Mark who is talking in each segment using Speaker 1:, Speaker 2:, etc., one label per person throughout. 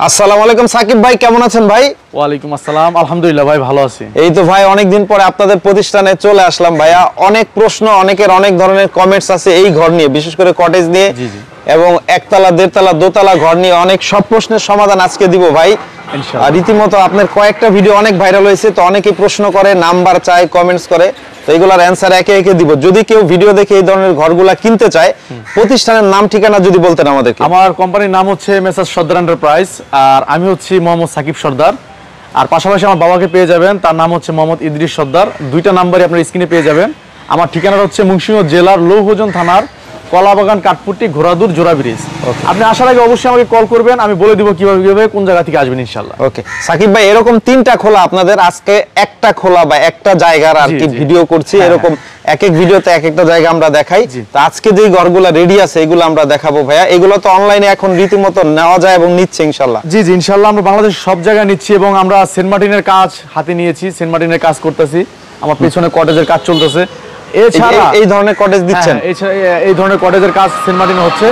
Speaker 1: আসসালামু আলাইকুম সাকিব ভাই, কেমন আছেন ভাই?
Speaker 2: ওয়ালাইকুম আসসালাম, আলহামদুলিল্লাহ ভাই, ভালো আছি।
Speaker 1: এই তো ভাই অনেকদিন পরে আপনাদের প্রতিষ্ঠানে চলে আসলাম ভাইয়া। অনেক প্রশ্ন, অনেকের অনেক ধরনের কমেন্টস আছে এই ঘর নিয়ে, বিশেষ করে কটেজ নিয়ে এবং একতলা, দেড়তলা, দোতলা ঘর নিয়ে অনেক সব প্রশ্নের সমাধান আজকে দিব ভাই ইনশাআল্লাহ। রীতিমতো আপনার কয়েকটা ভিডিও অনেক ভাইরাল হয়েছে, তো অনেকেই প্রশ্ন করে, নাম্বার চায়, কমেন্টস করে, তো এগুলোর অ্যান্সার একে একে দিব। যদি কেউ ভিডিও দেখে এই ধরনের ঘরগুলা কিনতে চায়, প্রতিষ্ঠানের নাম ঠিকানা যদি বলতেন আমাদেরকে।
Speaker 2: আমার কোম্পানির নাম হচ্ছে মেসার্স সর্দার এন্টারপ্রাইজ, আর আমি হচ্ছি মোহাম্মদ সাকিব সর্দার। আর পাশাপাশি আমার বাবাকে পেয়ে যাবেন, তার নাম হচ্ছে মোহাম্মদ ইদ্রিস সর্দার। দুইটা নাম্বারই আপনার স্ক্রিনে পেয়ে যাবেন। আমার ঠিকানা হচ্ছে মুন্সিগঞ্জ জেলার লৌহজন থানার কলাবাগান কাঠপুট্টি ঘোড়াদুর জোড়া ব্রিজ। আপনি আসার আগে অবশ্যই আমাকে কল করবেন, আমি বলে দিব কিভাবে কোন জায়গা থেকে আসবেন ইনশাআল্লাহ।
Speaker 1: ওকে সাকিব ভাই, এরকম তিনটা খোলা আপনাদের, আজকে একটা খোলা বা একটা জায়গার আর কি ভিডিও করছি। এরকম এক এক ভিডিওতে এক একটা জায়গা আমরা দেখাই। তো আজকে যে ঘরগুলা রেডি আছে এগুলো আমরা দেখাবো ভাইয়া। এগুলো তো অনলাইনে এখন রীতিমতো নেওয়া যায় এবং নিচ্ছে ইনশাআল্লাহ।
Speaker 2: জি জি ইনশাআল্লাহ, আমরা বাংলাদেশ সব জায়গায় নিচ্ছি এবং আমরা সেন্ট মার্টিনের কাজ হাতে নিয়েছি, সেন্ট মার্টিনের কাজ করতেছি, আমার পেছনে কটেজের কাজ চলতেছে। এছাড়া এই ধরনের কটেজ দিচ্ছেন, এই ধরনের কটেজের কাজ সেন্ট মার্টিনে হচ্ছে।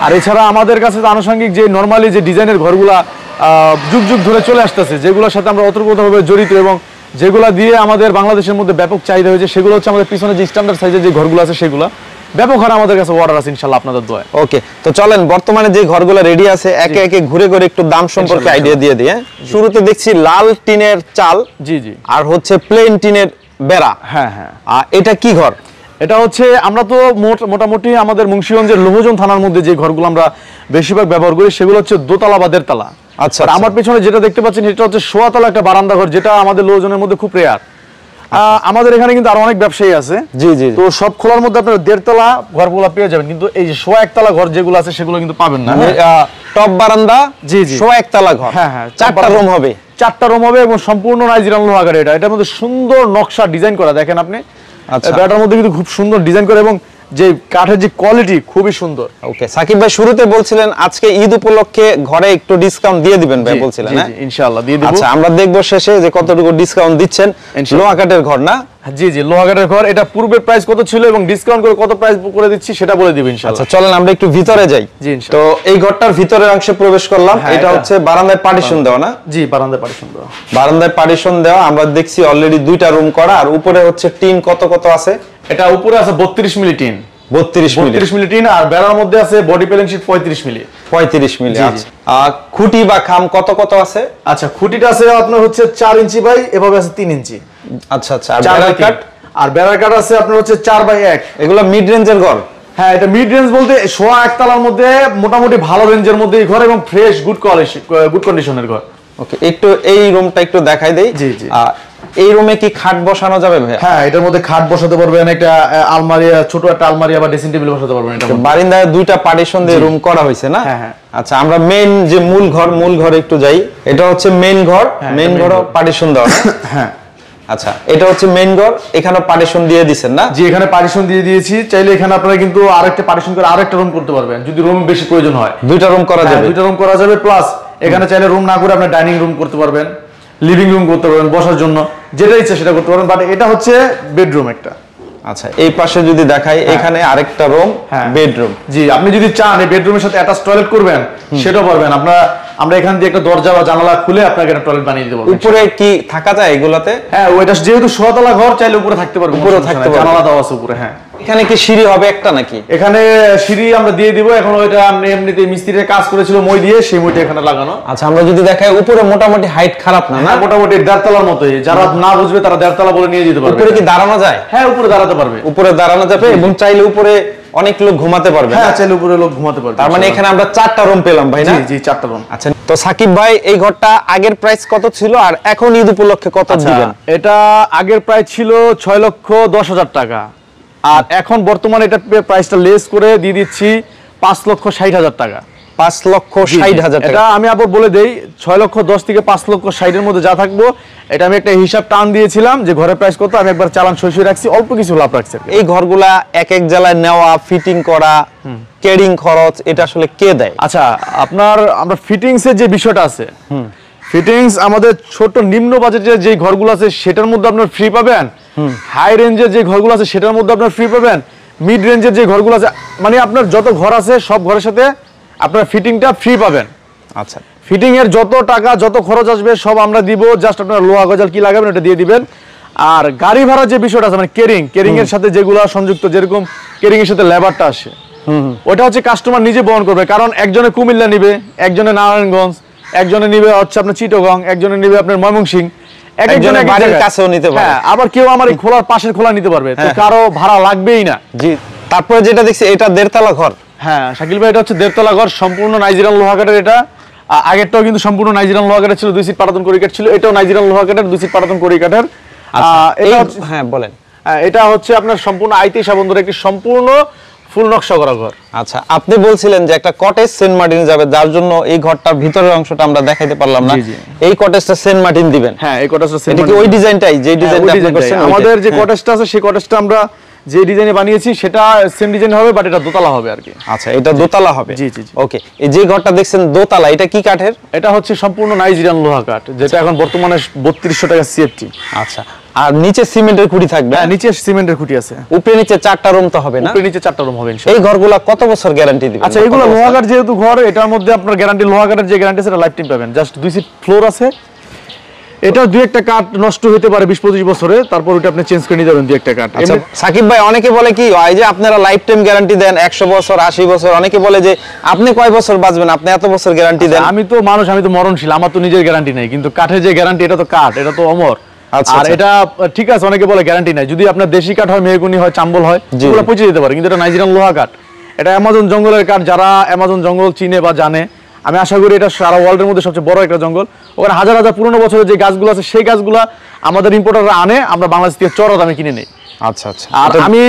Speaker 2: আর এছাড়া আমাদের কাছে আনুষঙ্গিক যে নরমালি যে ডিজাইনের ঘরগুলা যুগ যুগ ধরে চলে আসতেছে, যেগুলোর সাথে আমরা ওতপ্রোতভাবে জড়িত এবং যেগুলো দিয়ে আমাদের বাংলাদেশের মধ্যে ব্যাপক চাহিদা হয়েছে, সেগুলো হচ্ছে আমাদের পিছনে যে স্ট্যান্ডার্ড সাইজের যে ঘরগুলো আছে সেগুলো ব্যাপক হারে আমাদের কাছে অর্ডার আছে ইনশাআল্লাহ আপনাদের দোয়ায়।
Speaker 1: ওকে, তো চলেন বর্তমানে যে ঘরগুলো রেডি আছে একে একে ঘুরে ঘুরে একটু দাম সম্পর্কে আইডিয়া দিয়ে দিই। শুরুতে দেখছি লাল টিনের চাল, জি জি, আর হচ্ছে প্লেন টিনের বেড়া। হ্যাঁ হ্যাঁ, এটা কি ঘর?
Speaker 2: এটা হচ্ছে আমরা তো মোটামুটি আমাদের মুন্সিগঞ্জের লোহজন থানার মধ্যে যে ঘরগুলো আমরা বেশিরভাগ ব্যবহার করি সেগুলো হচ্ছে দোতলা বা দেড়তলা। আচ্ছা, আমার পেছনে যেটা দেখতে পাচ্ছেন এটা হচ্ছে সোয়াতলা একটা বারান্দা ঘর, যেটা আমাদের লোহজনের মধ্যে খুব রেয়ার। আমাদের এখানে কিন্তু আরো অনেক ব্যবসায়ী আছে, জি জি, তো সব খোলার মধ্যে আপনারা দেড়তলা ঘরগুলো পেয়ে যাবেন, কিন্তু এই যে সোয়া একতলা ঘর যেগুলো আছে সেগুলো কিন্তু পাবেন না।
Speaker 1: টপ বারান্দা, জি জি, সোয়া একতলা ঘর, হ্যাঁ হ্যাঁ, চারটা রুম হবে, চারটা রুম হবে এবং সম্পূর্ণ নাইজেরিয়ান লোহাগার। এটার মধ্যে সুন্দর নকশা ডিজাইন করা, দেখেন আপনি। আচ্ছা, এটার মধ্যে কিন্তু খুব সুন্দর ডিজাইন করে এবং যে কাঠের যে কোয়ালিটি খুবই সুন্দর। ওকে সাকিব ভাই, শুরুতে বলছিলেন আজকে ঈদ উপলক্ষে ঘরে একটু ডিসকাউন্ট দিয়ে দিবেন ভাই, বলছিলেন। হ্যাঁ ইনশাআল্লাহ দিয়ে দেব। আচ্ছা, আমরা দেখব শেষে যে কতটুকু ডিসকাউন্ট দিচ্ছেন। লোহা কাঠের ঘর না?
Speaker 2: জি জি, লোহা কাঠের ঘর। এটা পূর্বের প্রাইস কত ছিল এবং ডিসকাউন্ট করে কত প্রাইস করে দিচ্ছি সেটা বলে দিব ইনশাআল্লাহ।
Speaker 1: আচ্ছা চলেন আমরা একটু ভিতরে যাই। জি ইনশাআল্লাহ। তো এই ঘরটার ভিতরের অংশে প্রবেশ করলাম। এটা হচ্ছে বারান্দায় পার্টিশন দেওয়া না?
Speaker 2: জি, বারান্দায় পার্টিশন দেওয়া।
Speaker 1: বারান্দায় পার্টিশন দেওয়া, আমরা দেখছি অলরেডি দুইটা রুম করা। আর উপরে হচ্ছে টিন কত কত আছে?
Speaker 2: এটা উপরে আছে 32 মিলি টিন, 32 মিলি টিন, আর বেড়ার মধ্যে আছে বডি প্যানেল শীট 35 মিলি। 35 মিলি। আচ্ছা, খুঁটি বা খাম কত কত আছে? আচ্ছা, খুঁটিটা আছে আপনার হচ্ছে 4 ইঞ্চি বাই এভাবে আছে 3 ইঞ্চি। আচ্ছা আচ্ছা, আর বেড়ার কাট? আর বেড়ার কাট আছে আপনার হচ্ছে 4 বাই 1। এগুলো মিড রেঞ্জের ঘর? হ্যাঁ, এটা মিড রেঞ্জ বলতে সোয়া একতলার মধ্যে মোটামুটি ভালো রেঞ্জের মধ্যে এই ঘর এবং ফ্রেশ গুড কন্ডিশনের ঘর। ওকে, একটু এই রুমটা একটু দেখাই দেই। জি জি, এই রুমে কি খাট বসানো যাবে ভাই? হ্যাঁ, এটার মধ্যে খাট বসাতে পারবেন, একটা আলমারি, ছোট একটা আলমারি বা ড্রেসিং টেবিল বসাতে পারবেন। এটা
Speaker 1: বারান্দায় দুইটা পার্টিশন দিয়ে রুম করা হয়েছে না? হ্যাঁ হ্যাঁ। আচ্ছা, আমরা মেইন যে মূল ঘরে একটু যাই। এটা হচ্ছে মেইন ঘর, মেইন ঘর পার্টিশন দেওয়া না? হ্যাঁ। আচ্ছা, এটা হচ্ছে মেইন ঘর, এখানে পার্টিশন দিয়ে দিবেন না? জি, এখানে পার্টিশন দিয়ে দিয়েছি। চাইলে এখানে আপনারা কিন্তু আরেকটা পার্টিশন করে আরেকটা রুম করতে পারবেন যদি রুম বেশি প্রয়োজন হয়। দুইটা রুম করা যাবে? দুইটা রুম করা যাবে, প্লাস এখানে চাইলে রুম না করে আপনি ডাইনিং রুম করতে পারবেন, লিভিং রুম করতে পারবেন, বসার জন্য যেটা ইচ্ছা সেটা করতে পারবেন। বাট এটা হচ্ছে বেডরুম একটা। আচ্ছা, এই পাশে যদি দেখাই, এখানে আরেকটা রুম, বেডরুম। জি, আপনি যদি চান এই বেডরুমের সাথে অ্যাটাচ টয়লেট করবেন সেটাও পারবেন। আমরা এখান দিয়ে একটা দরজা বা জানালা খুলে আপনাকে একটা টয়লেট বানিয়ে দিতে পারবো। উপরে কি থাকা যায় এগুলাতে? হ্যাঁ, ওইটা যেহেতু সোয়াতলা ঘর, চাইলে উপরে থাকতে পারবেন, উপরে থাকতে পারবেন, জানালা দেওয়া আছে উপরে। হ্যাঁ, এখানে কি সিঁড়ি হবে একটা নাকি? এখানে সিঁড়ি আমরা দিয়ে দিব। এখন ওইটা আমরা এমনিতে মিস্ত্রির কাজ করেছিল মই দিয়ে, সেই মইটা এখানে লাগানো। আচ্ছা, আমরা যদি দেখাই উপরে মোটামুটি হাইট খারাপ না? না, মোটামুটি দেড়তলার মতোই। যারা না বুঝবে তারা দেড়তলা বলে নিয়ে যেতে পারবে। উপরে কি দাঁড়ানো যায়? হ্যাঁ, উপরে দাঁড়াতে পারবে, উপরে দাঁড়ানো যাবে এবং চাইলে উপরে অনেক লোক ঘুমাতে পারবে। হ্যাঁ, চাইলে উপরে লোক ঘুমাতে পারবে। তার মানে এখানে আমরা 4টা রুম পেলাম ভাই না? জি জি, 4টা রুম। আচ্ছা, তো সাকিব ভাই এই ঘরটা আগের প্রাইস কত ছিল আর এখন ঈদ উপলক্ষে কত দিবেন?
Speaker 2: এটা আগের প্রাইস ছিল 6,10,000 টাকা, আর এখন বর্তমানে এটা প্রাইসটা লেস করে দিয়ে দিচ্ছি 5,60,000 টাকা।
Speaker 1: 5,60,000 টাকা।
Speaker 2: এটা আমি আবার বলে দেই, 6,10,000 থেকে 5,60,000 এর মধ্যে যা থাকবো এটা আমি একটা হিসাব টান দিয়েছিলাম যে ঘরের প্রাইস কত, আমি একবার চালান সই রাখছি, অল্প কিছু লাভ রাখছি।
Speaker 1: এই ঘরগুলা এক এক জেলায় নেওয়া, ফিটিং করা, কেরিং খরচ এটা আসলে কে দেয়?
Speaker 2: আচ্ছা, আমরা ফিটিংস এর যে বিষয়টা আছে, ফিটিংস আমাদের ছোট নিম্ন বাজেটের যে ঘরগুলো আছে সেটার মধ্যে আপনার ফ্রি পাবেন, হাই রেঞ্জের যে ঘরগুলো আছে সেটার মধ্যে আপনার ফ্রি পাবেন, মিড রেঞ্জের যে ঘরগুলো আছে, মানে আপনার যত ঘর আছে সব ঘরের সাথে আপনার ফিটিংটা ফ্রি পাবেন।
Speaker 1: আচ্ছা,
Speaker 2: ফিটিং এর যত টাকা যত খরচ আসবে সব আমরা দিব, জাস্ট আপনারা লোহা গজাল কি লাগাবেন এটা দিয়ে দিবেন। আর গাড়ি ভাড়া যে বিষয়টা আছে মানে কেরিং এর সাথে যেগুলো সংযুক্ত, যেরকম কেরিং এর সাথে লেবারটা আসে ওটা হচ্ছে কাস্টমার নিজে বহন করবে, কারণ একজনে কুমিল্লা নিবে, একজনে নারায়ণগঞ্জ, একজনে নিবে হচ্ছে আপনার চিটাগং, একজনে নিবে আপনার ময়মনসিংহ, একজনের বাড়ির কাছেও নিতে পারে। হ্যাঁ, আবার কেউ আমার এই খোলার পাশের খোলা নিতে পারবে, তো কারো ভাড়া লাগবেই না।
Speaker 1: জি, তারপরে যেটা দেখছি এটা 1.5 তলা ঘর।
Speaker 2: হ্যাঁ শাকিল ভাই, এটা হচ্ছে 1.5 তলা ঘর, সম্পূর্ণ নাইজেরিয়ান লোহা কাঠের। এটা আগেরটাও কিন্তু সম্পূর্ণ নাইজেরিয়ান লোহা কাঠের ছিল, 2 সিট পাটাতন কড়ি কাঠ ছিল, এটাও নাইজেরিয়ান লোহা কাঠের 2 সিট পাটাতন কড়ি কাঠের।
Speaker 1: হ্যাঁ বলেন।
Speaker 2: এটা হচ্ছে আপনার সম্পূর্ণ আইতিশা বন্দরের একটি সম্পূর্ণ ফুল নকশা করা ঘর।
Speaker 1: আচ্ছা, আপনি বলছিলেন যে একটা কটেজ সেন্ট মার্টিন যাবে, যার জন্য এই ঘরটার ভিতরের অংশটা আমরা দেখাইতে পারলাম না, এই কটেজটা সেন্ট মার্টিন দিবেন।
Speaker 2: হ্যাঁ, এই কটেজটা সেন্ট
Speaker 1: মার্টিন, এটা কি ওই ডিজাইনটাই, যে ডিজাইনটা আপনি করছেন?
Speaker 2: আমাদের যে কটেজটা আছে সেই কটেজটা আমরা যে ডিজাইনে বানিয়েছি সেটা সেম ডিজাইন হবে, বাট এটা দোতলা হবে আর কি।
Speaker 1: আচ্ছা, এটা দোতলা হবে।
Speaker 2: জি জি,
Speaker 1: ওকে। এই যে ঘরটা দেখছেন দোতলা, এটা কি কাঠের?
Speaker 2: এটা হচ্ছে সম্পূর্ণ নাইজেরিয়ান লোহা কাঠ, যেটা এখন বর্তমানে 3200 টাকা সিএফটি।
Speaker 1: আচ্ছা, আর নিচে সিমেন্টের খুঁটি থাকবে?
Speaker 2: হ্যাঁ, নিচে সিমেন্টের খুঁটি আছে।
Speaker 1: উপরে নিচে 4টা রুম তো হবে না?
Speaker 2: উপরে নিচে 4টা রুম হবে ইনশাআল্লাহ।
Speaker 1: এই ঘরগুলো কত বছর গ্যারান্টি দিবেন?
Speaker 2: আচ্ছা, এগুলো লোহা কাঠ যেহেতু ঘর, এটার মধ্যে আপনার গ্যারান্টি, লোহা কাঠের যে গ্যারান্টি সেটা লাইফ টাইম পাবেন। জাস্ট 2 সিট ফ্লোর আছে, এটা 2-1টা কাঠ নষ্ট হতে পারে 20-25 বছরে, তারপর ওটা আপনি চেঞ্জ করে নিতে পারবেন 2-1টা কাঠ।
Speaker 1: আচ্ছা সাকিব ভাই, অনেকে বলে কি এই যে আপনারা লাইফ টাইম গ্যারান্টি দেন 100 বছর 80 বছর, অনেকে বলে যে আপনি কয় বছর বাঁচবেন, আপনি এত বছর গ্যারান্টি দেন।
Speaker 2: আমি তো মানুষ, আমি তো মরণশীল, আমার তো নিজের গ্যারান্টি নেই, কিন্তু কাঠের যে গ্যারান্টি এটা তো কাঠ, এটা তো অমর। আর এটা ঠিক আছে, অনেকে বলে গ্যারান্টি নাই, যদি আপনার দেশি কাঠ হয়, মেহগনি হয়, চাম্বল হয়, এগুলো পচে যেতে পারে, কিন্তু এটা নাইজেরিয়ান লোহা কাঠ, এটা অ্যামাজন জঙ্গলের কাঠ। যারা অ্যামাজন জঙ্গল চিনে বা জানে, আমি আশা করি এটা সারা ওয়ার্ল্ডের মধ্যে সবচেয়ে বড় একটা জঙ্গল, ওখানে হাজার হাজার পুরনো বছরের যে গাছগুলো আছে সেই গাছগুলো আমাদের ইম্পোর্টাররা আনে, আমরা বাংলাদেশ থেকে চড়া দামে কিনে নেই।
Speaker 1: আচ্ছা আচ্ছা,
Speaker 2: আর আমি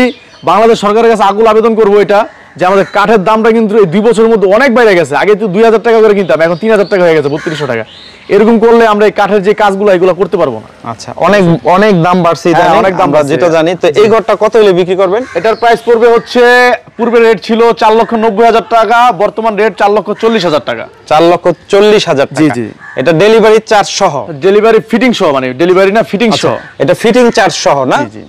Speaker 2: বাংলাদেশ সরকারের কাছে আকুল আবেদন করবো এটা, যে আমাদের কাঠের দামটা কিন্তু এই 2 বছরের মধ্যে অনেক বাইরে গেছে। আগে তো 2000 টাকা করে কিনতাম, এখন 3000 টাকা হয়ে গেছে, 3200 টাকা। এরকম করলে আমরা এই কাঠের যে কাজগুলো এগুলো করতে পারবো না।
Speaker 1: আচ্ছা, অনেক অনেক দাম বাড়ছে, অনেক দাম যেটা জানি। তো এই ঘরটা কত হলে বিক্রি করবেন?
Speaker 2: এটার প্রাইস পড়বে হচ্ছে, পূর্বে রেট ছিল 4,90,000 টাকা, বর্তমান রেট 4,40,000 টাকা।
Speaker 1: 4,40,000 টাকা।
Speaker 2: জি জি,
Speaker 1: এটা ডেলিভারি চার্জ সহ?
Speaker 2: ডেলিভারি ফিটিং সহ, মানে ডেলিভারি না ফিটিং সহ,
Speaker 1: এটা ফিটিং চার্জ সহ না?
Speaker 2: জি জি।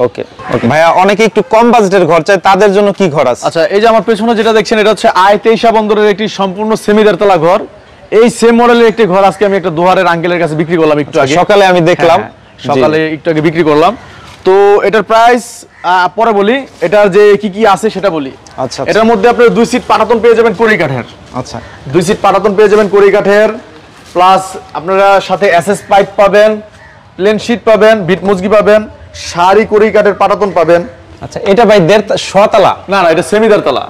Speaker 1: ওকে ওকে ভাইয়া, অনেকে একটু কম বাজেটের ঘর চায়, তাদের জন্য কি ঘর আছে?
Speaker 2: আচ্ছা, এই যে আমার পেছনে যেটা দেখছেন, এটা হচ্ছে আইতিশা বন্দরের একটি সম্পূর্ণ সেমি 1.5 তলা ঘর। এই সেম মডেলের একটি ঘর আজকে আমি একটা দোহারের আঙ্কেলের কাছে বিক্রি করলাম একটু আগে,
Speaker 1: সকালে আমি দেখলাম।
Speaker 2: সকালে একটু আগে বিক্রি করলাম। তো এটার প্রাইস পরে বলি, এটার যে কি কি আছে সেটা বলি।
Speaker 1: আচ্ছা,
Speaker 2: এটার মধ্যে আপনি 2 সিট পাটাতন পেয়ে যাবেন কড়ি কাঠের।
Speaker 1: আচ্ছা,
Speaker 2: 2 সিট পাটাতন পেয়ে যাবেন কড়ি কাঠের, প্লাস আপনারা সাথে এসএস পাইপ পাবেন, প্লেন শীট পাবেন, বিট মুজগি পাবেন, সারি কড়ি কাঠের পাটাতন পাবেন।
Speaker 1: আচ্ছা, এটা ভাই 1.5 তলা?
Speaker 2: না না, এটা সেমি 1.5 তলা।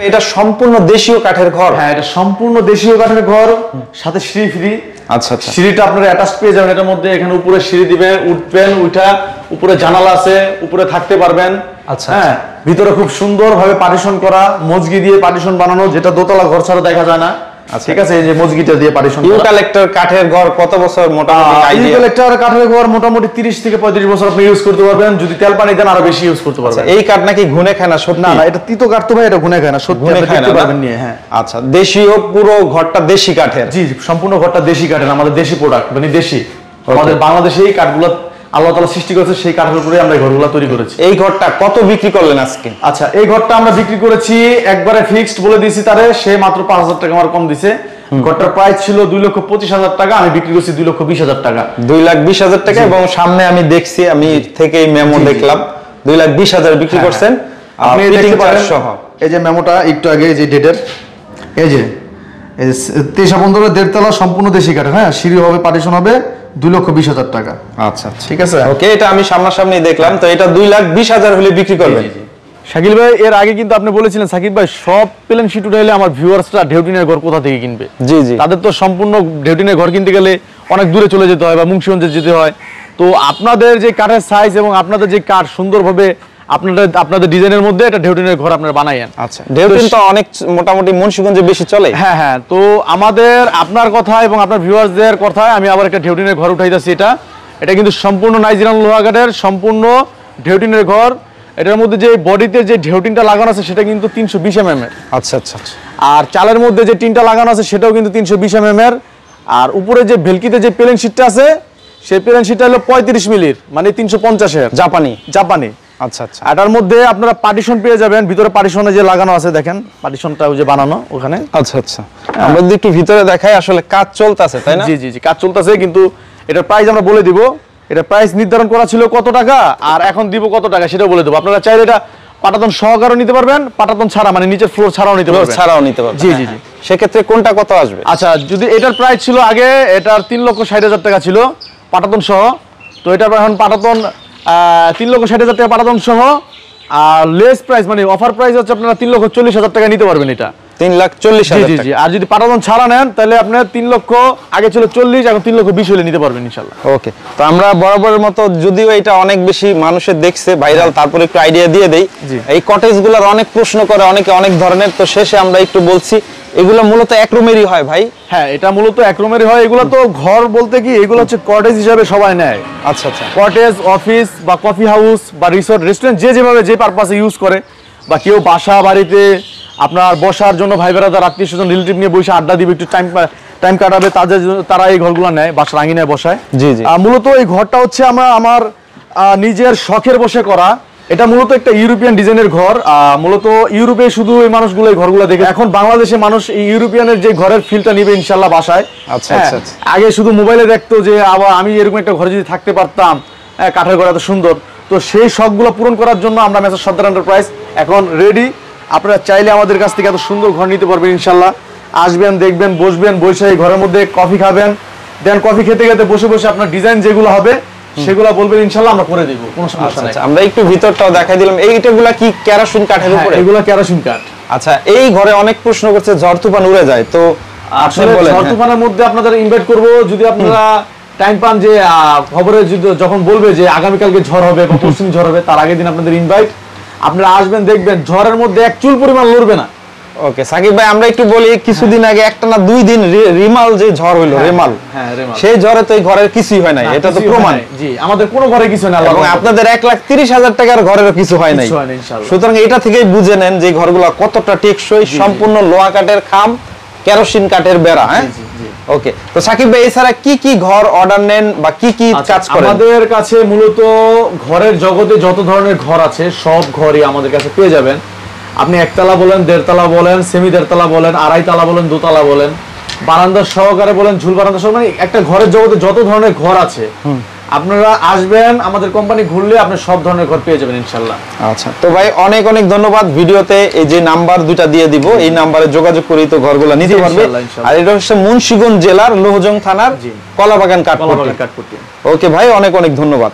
Speaker 1: এটা সম্পূর্ণ দেশীয় কাঠের ঘর?
Speaker 2: হ্যাঁ, এটা সম্পূর্ণ দেশীয় কাঠের ঘর, সাথে সিঁড়ি ফ্রি।
Speaker 1: আচ্ছা আচ্ছা,
Speaker 2: সিঁড়িটা আপনারা অ্যাটাচ পেয়ে যাবেন এটার মধ্যে। এখানে উপরে সিঁড়ি দিবেন, উঠবেন, উঠা উপরে জানালা আছে, উপরে থাকতে পারবেন।
Speaker 1: আচ্ছা,
Speaker 2: হ্যাঁ, ভিতরে খুব সুন্দরভাবে পার্টিশন করা, মজগি দিয়ে পার্টিশন বানানো, যেটা দোতলা ঘর ছাড়া দেখা যায় না। ঠিক আছে, এই যে মজগিটা দিয়ে পার্টিশন করা।
Speaker 1: ইউক্যালিপ্টার কাঠের ঘর কত বছর মোটামুটি আইডিয়া?
Speaker 2: ইউক্যালিপ্টার কাঠের ঘর মোটামুটি 30 থেকে 35 বছর আপনি ইউজ করতে পারবেন, যদি তেল পানি দেন আরো বেশি ইউজ করতে পারবেন।
Speaker 1: এই কাঠ নাকি ঘুনে খায় না? সত্যি?
Speaker 2: না না, এটা তিতো কাঠ তো ভাই, এটা ঘুনে খায় না, সত্যি আপনি দেখতে পারবেন নিয়ে। হ্যাঁ,
Speaker 1: আচ্ছা, দেশীয় পুরো ঘরটা দেশি কাঠের?
Speaker 2: জি, সম্পূর্ণ ঘরটা দেশি কাঠের, আমাদের দেশি প্রোডাক্ট, মানে দেশি, আমাদের বাংলাদেশেই কাঠগুলো আল্লাহ তাআলা সৃষ্টি করেছে, সেই কাঠের উপরে আমরা ঘরগুলো তৈরি করেছি।
Speaker 1: এই ঘরটা কত বিক্রি করলেন আজকে?
Speaker 2: আচ্ছা, এই ঘরটা আমরা বিক্রি করেছি একবারে ফিক্সড বলে দিয়েছি তারে, সে মাত্র 5,000 টাকা আমার কম দিছে। ঘরটার প্রাইস ছিল 2,25,000 টাকা, আমি বিক্রি করছি 2,20,000 টাকা।
Speaker 1: 2,20,000 টাকা। এবং সামনে আমি দেখছি, আমি থেকে মেমো দেখলাম 2,20,000 বিক্রি করছেন
Speaker 2: আপনি দেখতে পারেন সহ। এই যে মেমোটা একটু আগে, যে ডেটের, এই যে তেইশা বন্দরের 1.5 তলা সম্পূর্ণ দেশি কাঠের। হ্যাঁ, সিঁড়ি হবে, পার্টিশন হবে, 2,20,000 টাকা।
Speaker 1: আচ্ছা,
Speaker 2: ঠিক আছে,
Speaker 1: ওকে। এটা আমি সামনাসামনি দেখলাম, তো এটা 2,20,000 হলে বিক্রি করবেন?
Speaker 2: শাকিল ভাই, এর আগে কিন্তু আপনি বলেছিলেন সাকিব ভাই সব প্লেন শিট উঠাইলে আমার ভিউয়ার্সরা ঢেউটিনের ঘর কোথা থেকে কিনবে? জি জি, তাদের তো সম্পূর্ণ ঢেউটিনের ঘর কিনতে গেলে অনেক দূরে চলে যেতে হয় বা মুন্সিগঞ্জে যেতে হয়। তো আপনাদের যে কাঠের সাইজ এবং আপনাদের যে কাঠ সুন্দরভাবে আপনাদের ডিজাইনের মধ্যে একটা ঢেউটিনের ঘর আপনারা বানাইয়েন।
Speaker 1: আচ্ছা, ঢেউটিন তো অনেক মোটামুটি মুন্সিগঞ্জে বেশি চলে।
Speaker 2: হ্যাঁ হ্যাঁ, তো আমাদের আপনার কথা এবং আপনার ভিউয়ার্সদের কথায় আমি আবার একটা ঢেউটিনের ঘর উঠাইতেছি। এটা কিন্তু সম্পূর্ণ নাইজেরিয়ান লোহা কাঠের সম্পূর্ণ ঢেউটিনের ঘর। এটার মধ্যে যে বডিতে যে ঢেউটিনটা লাগানো আছে সেটা কিন্তু 320 mm এর।
Speaker 1: আচ্ছা আচ্ছা,
Speaker 2: আর চালের মধ্যে যে টিনটা লাগানো আছে সেটাও কিন্তু 320 mm এর। আর উপরে যে ভেলকিতে যে প্লেন শীটটা আছে সেই প্লেন শীটটা হলো 35 মিলির, মানে 350 এর, জাপানি।
Speaker 1: আচ্ছা আচ্ছা।
Speaker 2: এটার মধ্যে আপনারা পার্টিশন পেয়ে যাবেন, ভিতরে পার্টিশনে যে লাগানো আছে দেখেন, পার্টিশনটা ওই যে বানানো ওখানে।
Speaker 1: আচ্ছা আচ্ছা, আমরা যদি একটু ভিতরে দেখাই, আসলে কাজ চলতেছে তাই না?
Speaker 2: জি জি জি, কাজ চলতেছে, কিন্তু এটার প্রাইস আমরা বলে দিব। এটা প্রাইস নির্ধারণ করা ছিল কত টাকা, আর এখন দিব কত টাকা সেটাও বলে দেবো। আপনারা চাইলে এটা পাটাতন সহকারে নিতে পারবেন, পাটাতন ছাড়া মানে নিচের ফ্লোর ছাড়াও নিতে পারবেন।
Speaker 1: ছাড়াও নিতে পারবেন,
Speaker 2: জি জি জি।
Speaker 1: সেক্ষেত্রে কোনটা কত আসবে?
Speaker 2: আচ্ছা, যদি এটার প্রাইস ছিল আগে এটার 3,60,000 টাকা ছিল পাটাতন সহ, তো এটার এখন পাটাতন 3,60,000 টাকা পাটাতন সহ, আর লেস প্রাইস মানে অফার প্রাইস হচ্ছে আপনারা 3,40,000 টাকা নিতে পারবেন এটা।
Speaker 1: 3,40,000
Speaker 2: জি জি। আর যদি পাটাতন ছাড়া নেন তাহলে আপনার 3 লক্ষ, আগে ছিল 40, এখন 3,20,000 হলে নিতে পারবেন ইনশাআল্লাহ।
Speaker 1: ওকে, তো আমরা বরাবরের মতো, যদিও এটা অনেক বেশি মানুষের দেখছে ভাইরাল, তারপরে একটু আইডিয়া দিয়ে দেই। এই কটেজগুলোর অনেক প্রশ্ন করে অনেকে অনেক ধরনের, তো শেষে আমরা একটু বলছি এগুলো মূলত এক রুমেরই হয় ভাই।
Speaker 2: হ্যাঁ, এটা মূলত এক রুমেরই হয়। এগুলো তো ঘর বলতে কি, এগুলো হচ্ছে কটেজ হিসাবে সবাই নেয়।
Speaker 1: আচ্ছা আচ্ছা।
Speaker 2: কটেজ, অফিস বা কফি হাউস বা রিসোর্ট, রেস্টুরেন্ট, যে যেভাবে যে পারপাসে ইউজ করে, বা কেউ বাসা বাড়িতে আপনার বসার জন্য ভাই বেড়াদার আত্মীয় স্বজন রিলেটিভ নিয়ে বসে আড্ডা দিবে, একটু টাইম কাটাবে, তারা এই ঘরগুলো নেয়, বাসার আঙিনায় বসায়।
Speaker 1: জি জি।
Speaker 2: মূলত এই ঘরটা হচ্ছে আমার নিজের শখের বসে করা। এটা মূলত একটা ইউরোপিয়ান ডিজাইনের ঘর। মূলত ইউরোপে শুধু এই মানুষগুলো এই ঘরগুলো দেখে, এখন বাংলাদেশে মানুষ এই ইউরোপিয়ানের যে ঘরের ফিলটা নিবে ইনশাল্লাহ বাসায়।
Speaker 1: আচ্ছা আচ্ছা।
Speaker 2: আগে শুধু মোবাইলে দেখতো যে আবার আমি এরকম একটা ঘরে যদি থাকতে পারতাম, কাঠের ঘর এত সুন্দর, তো সেই শখগুলো পূরণ করার জন্য আমরা মেসার্স সর্দার এন্টারপ্রাইজ এখন রেডি। আপনারা চাইলে আমাদের কাছ থেকে এত সুন্দর ঘর নিতে পারবেন ইনশাল্লাহ। আসবেন, দেখবেন, বসবেন, বসে এই ঘরের মধ্যে কফি খাবেন, দেন কফি খেতে খেতে বসে বসে আপনার ডিজাইন যেগুলো হবে সেগুলো বলবেন, ইনশাআল্লাহ আমরা করে দেব, কোনো সমস্যা নাই।
Speaker 1: আমরা একটু ভিতরটাও দেখাই দিলাম। এইটাগুলা কি কেরোসিন কাঠের উপরে?
Speaker 2: এগুলো কেরোসিন কাঠ।
Speaker 1: আচ্ছা, এই ঘরে অনেক প্রশ্ন করছে ঝড় তুফান উড়ে যায়, তো
Speaker 2: আসলে ঝড় তুফানের মধ্যে আপনাদের ইনভাইট করব, যদি আপনারা টাইম পান, যে খবরে যখন বলবে যে আগামীকালকে ঝড় হবে বা পশ্চিম ঝড় হবে, তার আগের দিন আপনাদের ইনভাইট, আপনারা আসবেন, দেখবেন ঝড়ের মধ্যে এক চুল পরিমাণ লড়বে না।
Speaker 1: ওকে সাকিব ভাই, আমরা একটু বলি, কিছুদিন আগে একটা না 2 দিন রিমাল যে ঝড় হইলো, রেমাল, সেই ঝড়ে তো এই ঘরের কিছুই হয় নাই, এটা তো প্রমাণ।
Speaker 2: জি, আমাদের কোনো ঘরে কিছু না,
Speaker 1: এবং আপনাদের 1,30,000 টাকার ঘরেরও কিছু হয় নাই। সুতরাং এটা থেকেই বুঝে নেন যে ঘরগুলো কতটা টেকসই, সম্পূর্ণ লোহা কাঠের খাম, কেরোসিন কাঠের বেড়া। হ্যাঁ, ওকে। তো সাকিব ভাই, এছাড়া কি কি ঘর অর্ডার নেন বা কি কি কাজ করেন?
Speaker 2: আমাদের কাছে মূলত ঘরের জগতে যত ধরনের ঘর আছে সব ঘরই আমাদের কাছে পেয়ে যাবেন। আপনি একতলা বলেন, 1.5 তলা বলেন, সেমি 1.5 তলা বলেন, 2.5 তলা বলেন, 2 তলা বলেন, বারান্দা সহকারে বলেন, ঝুল বারান্দা সহ, মানে একটা ঘরের জগতে যত ধরনের ঘর আছে আপনারা আসবেন, আমাদের কোম্পানি ঘুরলে আপনি সব ধরনের ঘর পেয়ে যাবেন ইনশাআল্লাহ।
Speaker 1: আচ্ছা, তো ভাই অনেক অনেক ধন্যবাদ। ভিডিওতে এই যে নাম্বার 2টা দিয়ে দিব, এই নাম্বারে যোগাযোগ করে তো ঘরগুলো নিতে পারবে। আর এটা হচ্ছে মুন্সিগঞ্জ জেলার লোহজং থানার কলাবাগান কাঠপট্টি। ওকে ভাই, অনেক অনেক ধন্যবাদ।